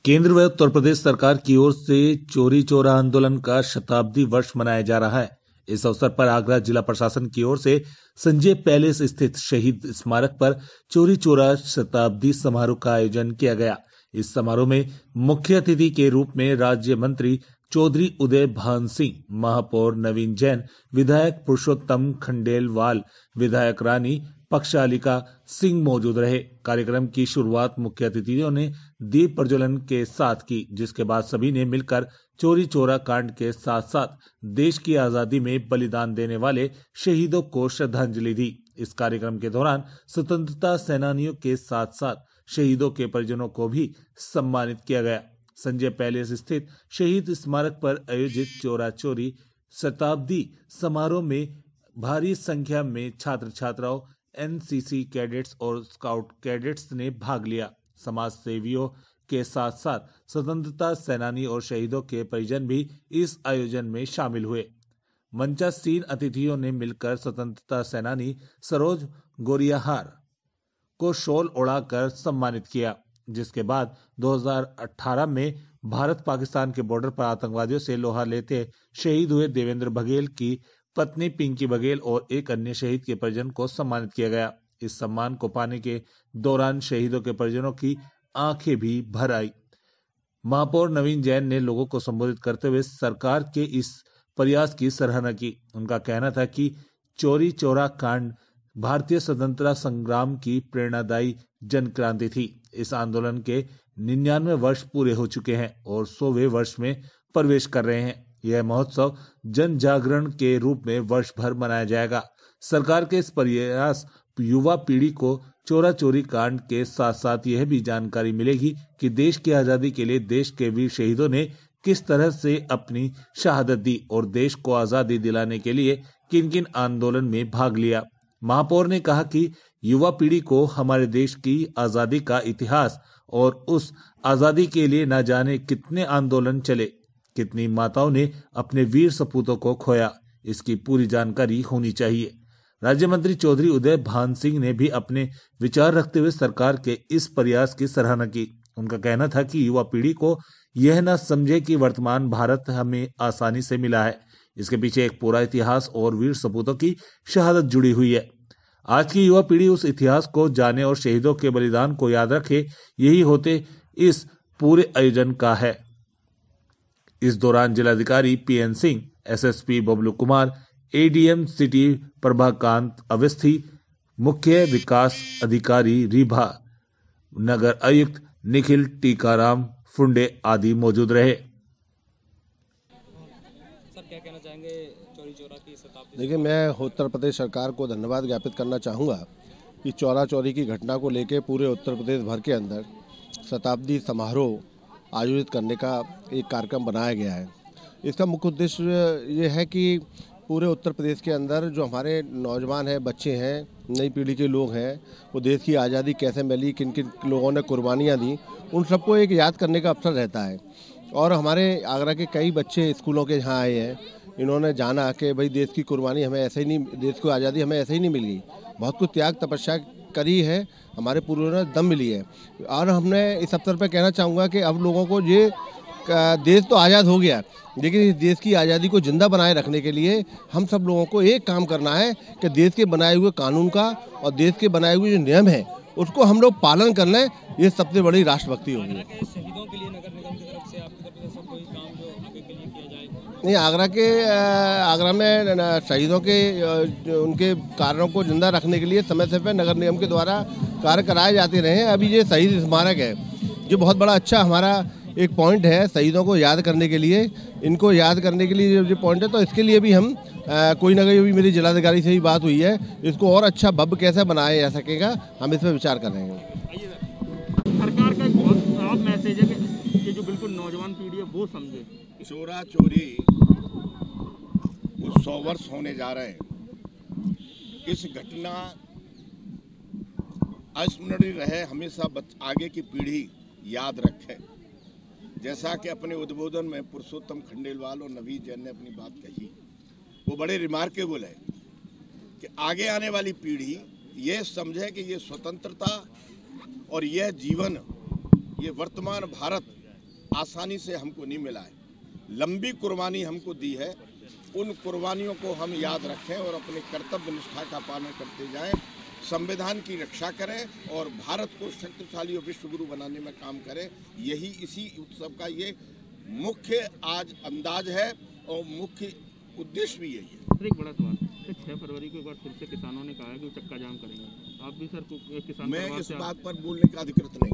केंद्र व उत्तर प्रदेश सरकार की ओर से चोरी चोरा आंदोलन का शताब्दी वर्ष मनाया जा रहा है। इस अवसर पर आगरा जिला प्रशासन की ओर से संजय पैलेस स्थित शहीद स्मारक पर चोरी चोरा शताब्दी समारोह का आयोजन किया गया। इस समारोह में मुख्य अतिथि के रूप में राज्य मंत्री चौधरी उदय भान सिंह, महापौर नवीन जैन, विधायक पुरुषोत्तम खंडेलवाल, विधायक रानी पक्षालिका सिंह मौजूद रहे। कार्यक्रम की शुरुआत मुख्य अतिथियों ने दीप प्रज्वलन के साथ की, जिसके बाद सभी ने मिलकर चोरी चोरा कांड के साथ साथ देश की आजादी में बलिदान देने वाले शहीदों को श्रद्धांजलि दी। इस कार्यक्रम के दौरान स्वतंत्रता सेनानियों के साथ साथ शहीदों के परिजनों को भी सम्मानित किया गया। संजय पैलेस स्थित शहीद स्मारक पर आयोजित चोरा चोरी शताब्दी समारोह में भारी संख्या में छात्र छात्राओं, एनसीसी कैडेट्स और स्काउट कैडेट्स ने भाग लिया। समाज सेवियों के साथ साथ स्वतंत्रता सेनानी और शहीदों के परिजन भी इस आयोजन में शामिल हुए। मंचासीन अतिथियों ने मिलकर स्वतंत्रता सेनानी सरोज गोरियाहार को शॉल ओढ़ाकर सम्मानित किया, जिसके बाद 2018 में भारत पाकिस्तान के बॉर्डर पर आतंकवादियों से लोहा लेते शहीद हुए देवेंद्र बघेल की पत्नी पिंकी बघेल और एक अन्य शहीद के परिजन को सम्मानित किया गया। इस सम्मान को पाने के दौरान शहीदों के परिजनों की आंखें भी भर आई। महापौर नवीन जैन ने लोगों को संबोधित करते हुए सरकार के इस प्रयास की सराहना की। उनका कहना था कि चोरी चोरा कांड भारतीय स्वतंत्रता संग्राम की प्रेरणादायी जन क्रांति थी। इस आंदोलन के 99 वर्ष पूरे हो चुके हैं और 100वें वर्ष में प्रवेश कर रहे हैं। यह महोत्सव जन जागरण के रूप में वर्ष भर मनाया जाएगा। सरकार के इस प्रयास युवा पीढ़ी को चोरा चोरी कांड के साथ साथ यह भी जानकारी मिलेगी कि देश की आजादी के लिए देश के वीर शहीदों ने किस तरह से अपनी शहादत दी और देश को आजादी दिलाने के लिए किन किन आंदोलन में भाग लिया। महापौर ने कहा कि युवा पीढ़ी को हमारे देश की आजादी का इतिहास और उस आजादी के लिए न जाने कितने आंदोलन चले, कितनी माताओं ने अपने वीर सपूतों को खोया, इसकी पूरी जानकारी होनी चाहिए। राज्य मंत्री चौधरी उदय भान सिंह ने भी अपने विचार रखते हुए सरकार के इस प्रयास की सराहना की। उनका कहना था कि युवा पीढ़ी को यह न समझे कि वर्तमान भारत हमें आसानी से मिला है, इसके पीछे एक पूरा इतिहास और वीर सपूतों की शहादत जुड़ी हुई है। आज की युवा पीढ़ी उस इतिहास को जाने और शहीदों के बलिदान को याद रखे, यही होते इस पूरे आयोजन का है। इस दौरान जिलाधिकारी PN Singh, SSP Bablu Kumar, ADM city Prabhakant Awasthi, मुख्य विकास अधिकारी रीभा, नगर आयुक्त निखिल टीकाराम फुंडे आदि मौजूद रहे। सर, क्या कहना चाहेंगे चोरी चोरा की शताब्दी? देखिए, मैं उत्तर प्रदेश सरकार को धन्यवाद ज्ञापित करना चाहूँगा कि चोरा चोरी की घटना को लेकर पूरे उत्तर प्रदेश भर के अंदर शताब्दी आयोजित करने का एक कार्यक्रम बनाया गया है। इसका मुख्य उद्देश्य ये है कि पूरे उत्तर प्रदेश के अंदर जो हमारे नौजवान हैं, बच्चे हैं, नई पीढ़ी के लोग हैं, वो देश की आज़ादी कैसे मिली, किन किन लोगों ने कुर्बानियाँ दी, उन सबको एक याद करने का अवसर रहता है। और हमारे आगरा के कई बच्चे स्कूलों के यहाँ आए हैं, इन्होंने जाना कि भाई देश की कुर्बानी हमें ऐसे ही नहीं, देश को आज़ादी हमें ऐसे ही नहीं मिली, बहुत कुछ त्याग तपस्या करी है, हमारे पूर्वजों ने दम मिली है। और हमने इस अवसर पर कहना चाहूँगा कि अब लोगों को ये देश तो आज़ाद हो गया, लेकिन इस देश की आज़ादी को जिंदा बनाए रखने के लिए हम सब लोगों को एक काम करना है कि देश के बनाए हुए कानून का और देश के बनाए हुए जो नियम हैं उसको हम लोग पालन कर लें। ये सबसे बड़ी राष्ट्रभक्ति होगी। शहीदों के लिए नगर निगम की तरफ से आपकी तरफ से कोई काम जो आगे के लिए किया जाए? नहीं, आगरा में शहीदों के उनके कारणों को जिंदा रखने के लिए समय समय पर नगर निगम के द्वारा कार्य कराए जाते रहे हैं। अभी ये शहीद स्मारक है, ये बहुत बड़ा अच्छा हमारा एक पॉइंट है शहीदों को याद करने के लिए, इनको याद करने के लिए जो पॉइंट है, तो इसके लिए भी हम कोई ना कोई भी मेरी जिलाधिकारी से भी बात हुई है, इसको और अच्छा भव्य कैसे बनाया जा सकेगा, हम इस पर विचार कर रहे हैं। सरकार का एक बहुत साफ मैसेज है कि जो बिल्कुल नौजवान पीढ़ी है वो समझे चोरा चोरी 100 वर्ष होने जा रहे हैं। इस घटना अस्मरणीय रहे, हमेशा आगे की पीढ़ी याद रखे। जैसा कि अपने उद्बोधन में पुरुषोत्तम खंडेलवाल और नवीन जैन ने अपनी बात कही, वो बड़े रिमार्केबल है कि आगे आने वाली पीढ़ी ये समझे कि ये स्वतंत्रता और यह जीवन, ये वर्तमान भारत आसानी से हमको नहीं मिला है। लंबी कुर्बानी हमको दी है, उन कुर्बानियों को हम याद रखें और अपने कर्तव्य निष्ठा का पालन करते जाएं, संविधान की रक्षा करें और भारत को शक्तिशाली और विश्वगुरु बनाने में काम करें। यही इसी उत्सव का ये मुख्य आज अंदाज है और मुख्य उद्देश्य भी यही है। सर एक बड़ा सवाल, 6 फरवरी को एक बार फिर से किसानों ने कहा है कि वो चक्का जाम करेंगे। आप भी सर किसान मैं परिवार इस से बात पर बोलने का अधिकृत नहीं।